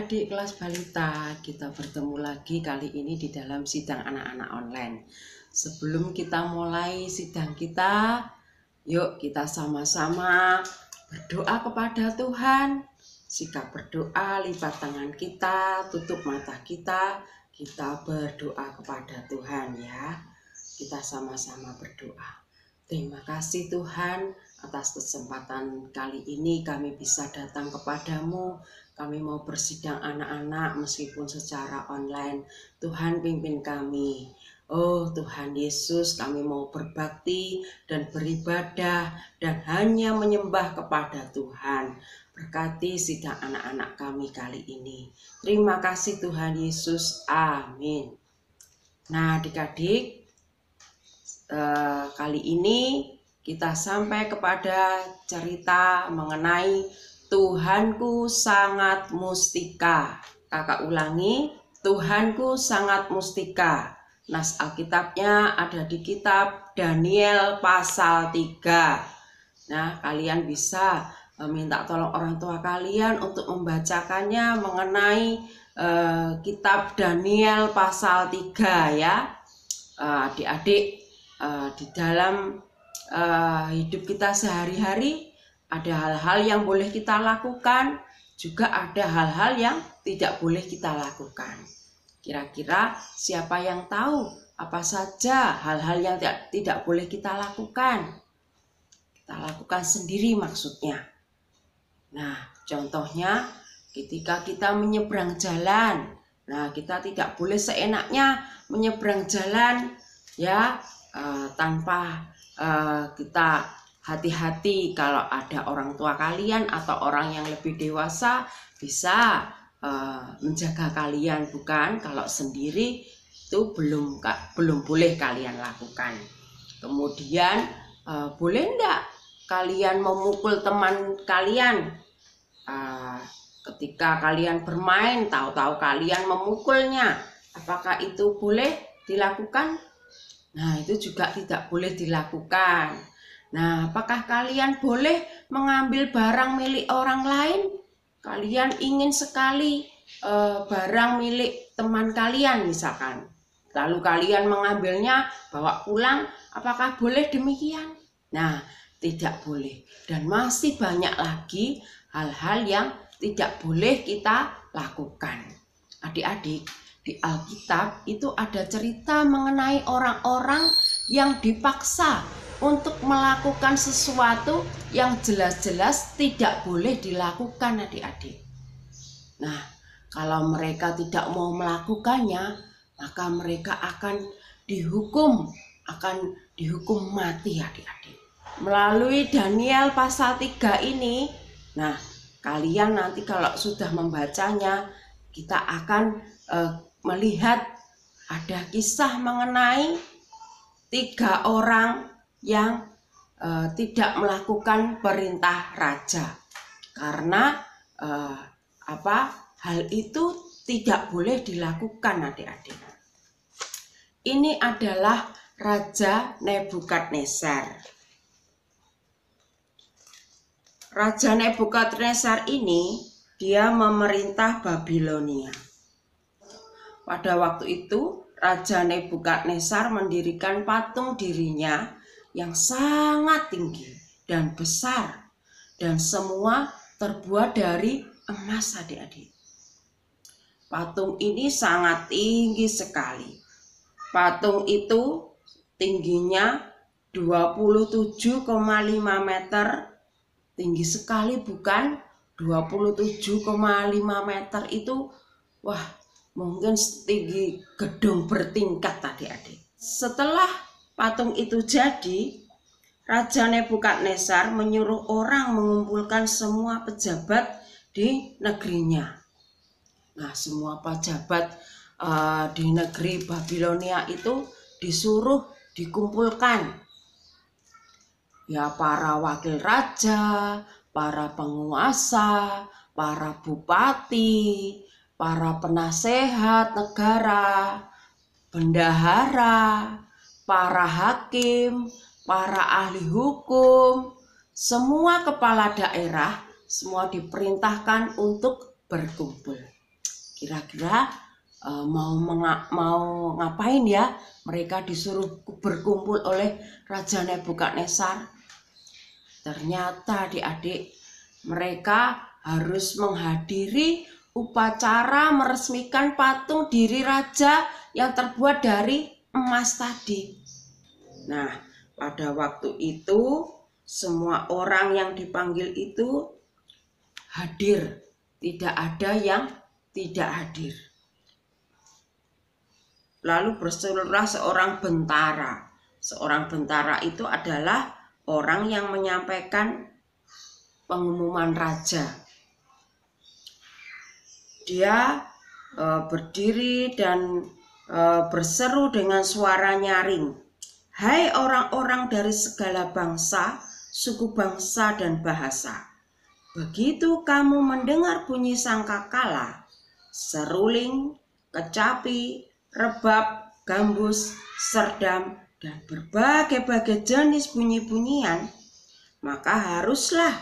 Adik-adik kelas balita, kita bertemu lagi kali ini di dalam sidang anak-anak online. Sebelum kita mulai sidang kita, yuk kita sama-sama berdoa kepada Tuhan. Sikap berdoa, lipat tangan kita, tutup mata kita berdoa kepada Tuhan ya. Kita sama-sama berdoa. Terima kasih Tuhan atas kesempatan kali ini kami bisa datang kepadamu. Kami mau bersidang anak-anak meskipun secara online. Tuhan pimpin kami. Oh Tuhan Yesus, kami mau berbakti dan beribadah dan hanya menyembah kepada Tuhan. Berkati sidang anak-anak kami kali ini. Terima kasih Tuhan Yesus. Amin. Nah adik-adik, kali ini kita sampai kepada cerita mengenai Tuhanku sangat mustika. Kakak ulangi, Tuhanku sangat mustika. Nas Alkitabnya ada di kitab Daniel pasal 3. Nah, kalian bisa minta tolong orang tua kalian untuk membacakannya mengenai kitab Daniel pasal 3 ya. Adik-adik, di dalam hidup kita sehari-hari ada hal-hal yang boleh kita lakukan, juga ada hal-hal yang tidak boleh kita lakukan. Kira-kira siapa yang tahu apa saja hal-hal yang tidak boleh kita lakukan? Kita lakukan sendiri maksudnya. Nah, contohnya ketika kita menyeberang jalan. Nah, kita tidak boleh seenaknya menyeberang jalan ya, tanpa kita hati-hati. Kalau ada orang tua kalian atau orang yang lebih dewasa bisa menjaga kalian, bukan? Kalau sendiri itu belum boleh kalian lakukan. Kemudian boleh enggak kalian memukul teman kalian? Ketika kalian bermain, tahu-tahu kalian memukulnya, apakah itu boleh dilakukan? Nah, itu juga tidak boleh dilakukan. Nah, apakah kalian boleh mengambil barang milik orang lain? Kalian ingin sekali barang milik teman kalian misalkan. Lalu kalian mengambilnya, bawa pulang, apakah boleh demikian? Nah, tidak boleh. Dan masih banyak lagi hal-hal yang tidak boleh kita lakukan. Adik-adik, di Alkitab itu ada cerita mengenai orang-orang yang dipaksa untuk melakukan sesuatu yang jelas-jelas tidak boleh dilakukan adik-adik. Nah, kalau mereka tidak mau melakukannya, maka mereka akan dihukum mati adik-adik. Melalui Daniel pasal 3 ini, nah kalian nanti kalau sudah membacanya, kita akan melihat ada kisah mengenai 3 orang yang tidak melakukan perintah raja karena hal itu tidak boleh dilakukan adik-adik. Ini adalah Raja Nebukadnezar. Raja Nebukadnezar ini dia memerintah Babilonia. Pada waktu itu, Raja Nebukadnezar mendirikan patung dirinya yang sangat tinggi dan besar, dan semua terbuat dari emas adik-adik. Patung ini sangat tinggi sekali. Patung itu tingginya 27,5 meter. Tinggi sekali bukan? 27,5 meter itu, wah, mungkin tinggi gedung bertingkat adik-adik. Setelah patung itu jadi, Raja Nebukadnezar menyuruh orang mengumpulkan semua pejabat di negerinya. Nah, semua pejabat di negeri Babilonia itu disuruh dikumpulkan. Ya, para wakil raja, para penguasa, para bupati, para penasehat negara, bendahara, para hakim, para ahli hukum, semua kepala daerah, semua diperintahkan untuk berkumpul. Kira-kira mau ngapain ya? Mereka disuruh berkumpul oleh Raja Nebukadnezar. Ternyata adik-adik, mereka harus menghadiri upacara meresmikan patung diri raja yang terbuat dari emas tadi. Nah, pada waktu itu semua orang yang dipanggil itu hadir, tidak ada yang tidak hadir. Lalu berseluruhlah seorang bentara. Seorang bentara itu adalah orang yang menyampaikan pengumuman raja. Dia berdiri dan berseru dengan suara nyaring. Hai orang-orang dari segala bangsa, suku bangsa dan bahasa. Begitu kamu mendengar bunyi sangkakala, seruling, kecapi, rebab, gambus, serdam, dan berbagai-bagai jenis bunyi-bunyian, maka haruslah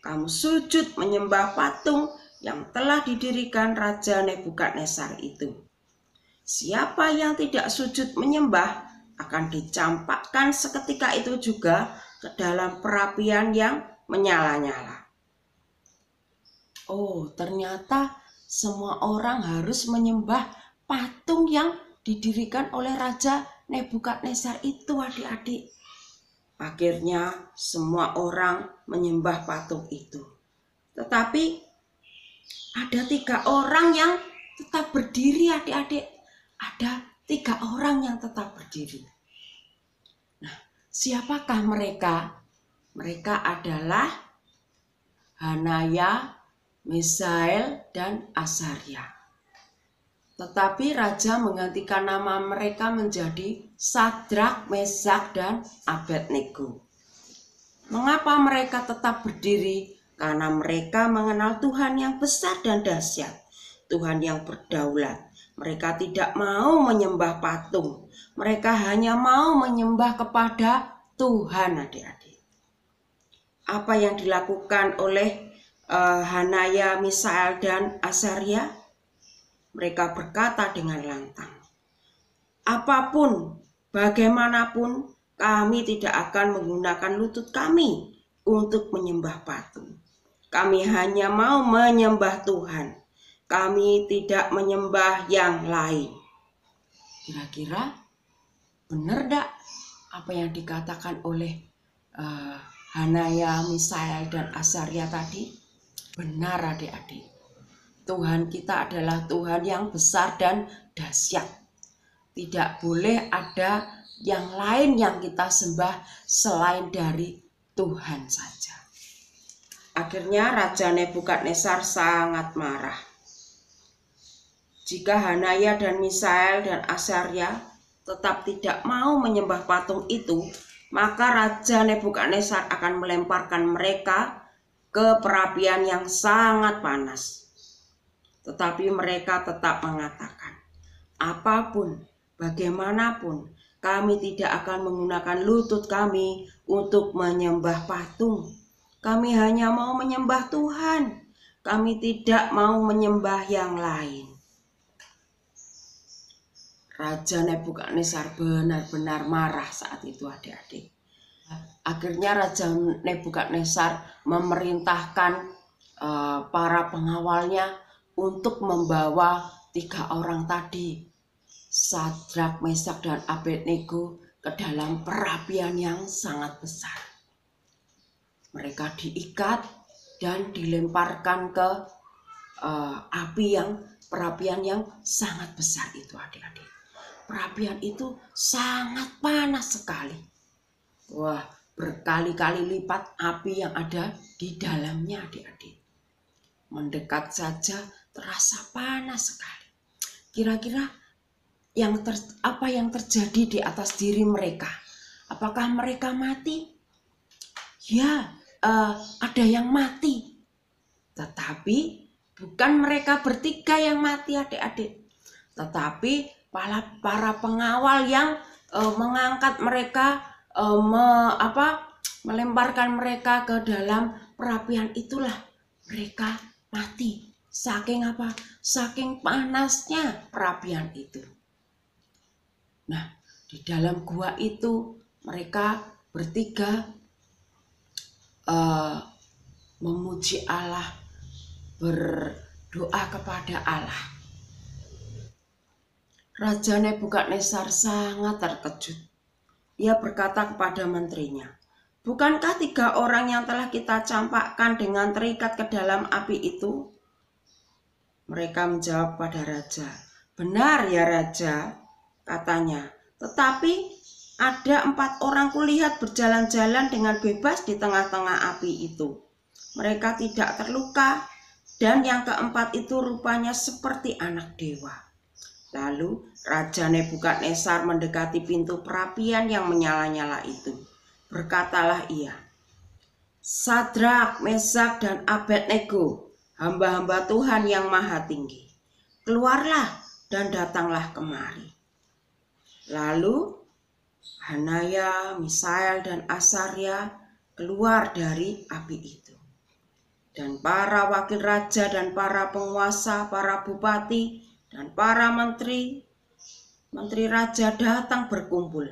kamu sujud menyembah patung yang telah didirikan Raja Nebukadnezar itu. Siapa yang tidak sujud menyembah akan dicampakkan seketika itu juga ke dalam perapian yang menyala-nyala. Oh, ternyata semua orang harus menyembah patung yang didirikan oleh Raja Nebukadnezar itu, adik-adik. Akhirnya semua orang menyembah patung itu. Tetapi ada 3 orang yang tetap berdiri, adik-adik. Ada 3 orang yang tetap berdiri. Nah, siapakah mereka? Mereka adalah Hanaya, Misael, dan Azaria. Tetapi raja menggantikan nama mereka menjadi Sadrak, Mesak, dan Abednego. Mengapa mereka tetap berdiri? Karena mereka mengenal Tuhan yang besar dan dahsyat, Tuhan yang berdaulat. Mereka tidak mau menyembah patung. Mereka hanya mau menyembah kepada Tuhan, adik-adik. Apa yang dilakukan oleh Hanaya, Misael, dan Azaria? Mereka berkata dengan lantang, apapun, bagaimanapun, kami tidak akan menggunakan lutut kami untuk menyembah patung. Kami hanya mau menyembah Tuhan. Kami tidak menyembah yang lain. Kira-kira benar tak apa yang dikatakan oleh Hanaya, Misael, dan Azaria tadi? Benar, adik-adik. Tuhan kita adalah Tuhan yang besar dan dahsyat. Tidak boleh ada yang lain yang kita sembah selain dari Tuhan saja. Akhirnya Raja Nebukadnezar sangat marah. Jika Hanaya dan Misael dan Azaria tetap tidak mau menyembah patung itu, maka Raja Nebukadnezar akan melemparkan mereka ke perapian yang sangat panas. Tetapi mereka tetap mengatakan, apapun, bagaimanapun, kami tidak akan menggunakan lutut kami untuk menyembah patung. Kami hanya mau menyembah Tuhan. Kami tidak mau menyembah yang lain. Raja Nebukadnezar benar-benar marah saat itu, adik-adik. Akhirnya Raja Nebukadnezar memerintahkan para pengawalnya untuk membawa 3 orang tadi, Sadrak, Mesak, dan Abednego, ke dalam perapian yang sangat besar. Mereka diikat dan dilemparkan ke perapian yang sangat besar itu, adik-adik. Perapian itu sangat panas sekali. Wah, berkali-kali lipat api yang ada di dalamnya, adik-adik. Mendekat saja terasa panas sekali. Kira-kira apa yang terjadi di atas diri mereka? Apakah mereka mati? Ya, ada yang mati. Tetapi bukan mereka bertiga yang mati, adik-adik. Tetapi para pengawal yang mengangkat mereka, melemparkan mereka ke dalam perapian itulah mereka mati Saking apa? Saking panasnya perapian itu. Nah, di dalam gua itu mereka bertiga memuji Allah, berdoa kepada Allah. Raja Nebukadnezar sangat terkejut. Ia berkata kepada menterinya, "Bukankah 3 orang yang telah kita campakkan dengan terikat ke dalam api itu?" Mereka menjawab pada raja, "Benar ya Raja," katanya, "tetapi ada 4 orang kulihat berjalan-jalan dengan bebas di tengah-tengah api itu. Mereka tidak terluka, dan yang keempat itu rupanya seperti anak dewa." Lalu Raja Nebukadnezar mendekati pintu perapian yang menyala-nyala itu. Berkatalah ia, "Sadrak, Mesak, dan Abednego, hamba-hamba Tuhan yang Maha Tinggi, keluarlah dan datanglah kemari." Lalu Hanaya, Misael, dan Asaria keluar dari api itu. Dan para wakil raja dan para penguasa, para bupati, dan para menteri raja datang berkumpul.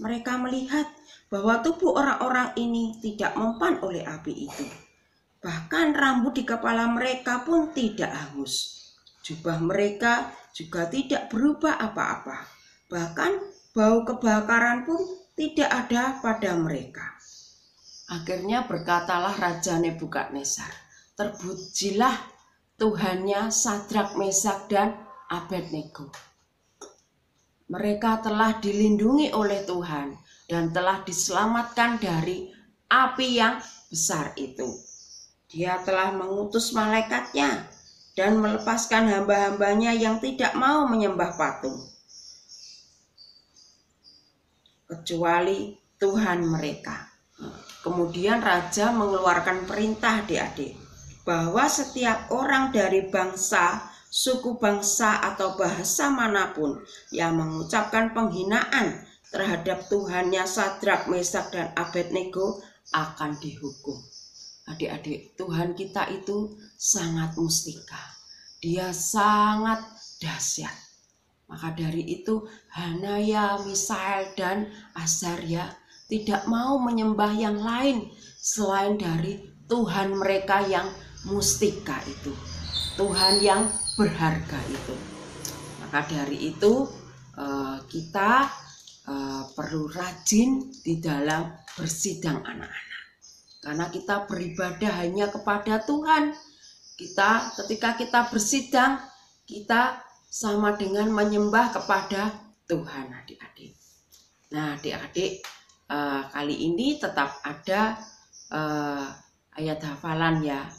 Mereka melihat bahwa tubuh orang-orang ini tidak mempan oleh api itu. Bahkan rambut di kepala mereka pun tidak hangus. Jubah mereka juga tidak berubah apa-apa. Bahkan bau kebakaran pun tidak ada pada mereka. Akhirnya berkatalah Raja Nebukadnezar, "Terpujilah Tuhannya Sadrak, Mesak, dan Abednego. Mereka telah dilindungi oleh Tuhan dan telah diselamatkan dari api yang besar itu. Dia telah mengutus malaikatnya dan melepaskan hamba-hambanya yang tidak mau menyembah patung, kecuali Tuhan mereka." Kemudian raja mengeluarkan perintah, adik-adik, bahwa setiap orang dari bangsa, suku bangsa, atau bahasa manapun yang mengucapkan penghinaan terhadap Tuhannya Sadrak, Mesak, dan Abednego akan dihukum. Adik-adik, Tuhan kita itu sangat mustika. Dia sangat dahsyat. Maka dari itu Hanaya, Misael, dan Azaria tidak mau menyembah yang lain selain dari Tuhan mereka yang mustika itu, Tuhan yang berharga itu. Maka dari itu kita perlu rajin di dalam bersidang anak-anak, karena kita beribadah hanya kepada Tuhan. Ketika kita bersidang, kita sama dengan menyembah kepada Tuhan, adik-adik. Nah, adik-adik, kali ini tetap ada ayat hafalan ya.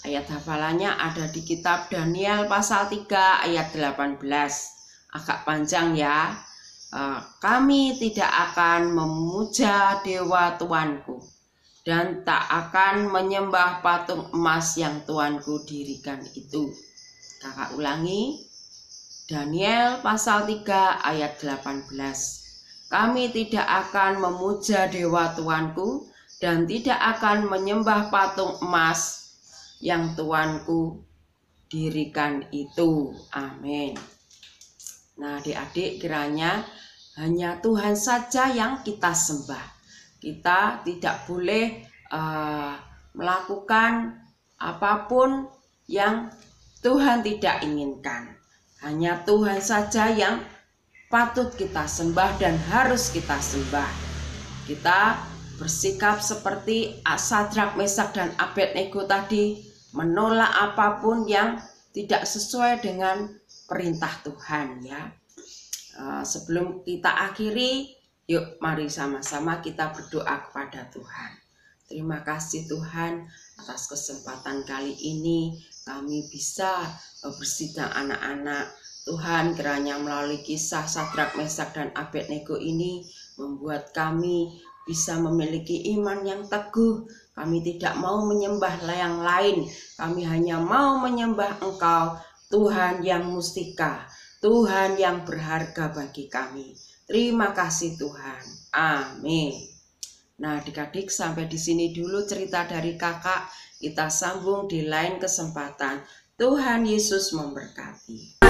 Ayat hafalannya ada di kitab Daniel pasal 3 ayat 18. Agak panjang ya. "Kami tidak akan memuja dewa Tuanku dan tak akan menyembah patung emas yang Tuanku dirikan itu." Kakak ulangi. Daniel pasal 3 ayat 18. "Kami tidak akan memuja dewa Tuanku dan tidak akan menyembah patung emas yang Tuanku dirikan itu." Amin. Nah, adik-adik, kiranya hanya Tuhan saja yang kita sembah. Kita tidak boleh melakukan apapun yang Tuhan tidak inginkan. Hanya Tuhan saja yang patut kita sembah dan harus kita sembah. Kita bersikap seperti Sadrak, Mesak, dan Abednego tadi, menolak apapun yang tidak sesuai dengan perintah Tuhan ya. Sebelum kita akhiri, yuk mari sama-sama kita berdoa kepada Tuhan. Terima kasih Tuhan atas kesempatan kali ini kami bisa bersidang anak-anak. Tuhan, kiranya melalui kisah Sadrak, Mesak, dan Abednego ini membuat kami bisa memiliki iman yang teguh. Kami tidak mau menyembah yang lain. Kami hanya mau menyembah Engkau, Tuhan yang mustika, Tuhan yang berharga bagi kami. Terima kasih Tuhan. Amin. Nah, adik-adik, sampai di sini dulu cerita dari kakak. Kita sambung di lain kesempatan. Tuhan Yesus memberkati.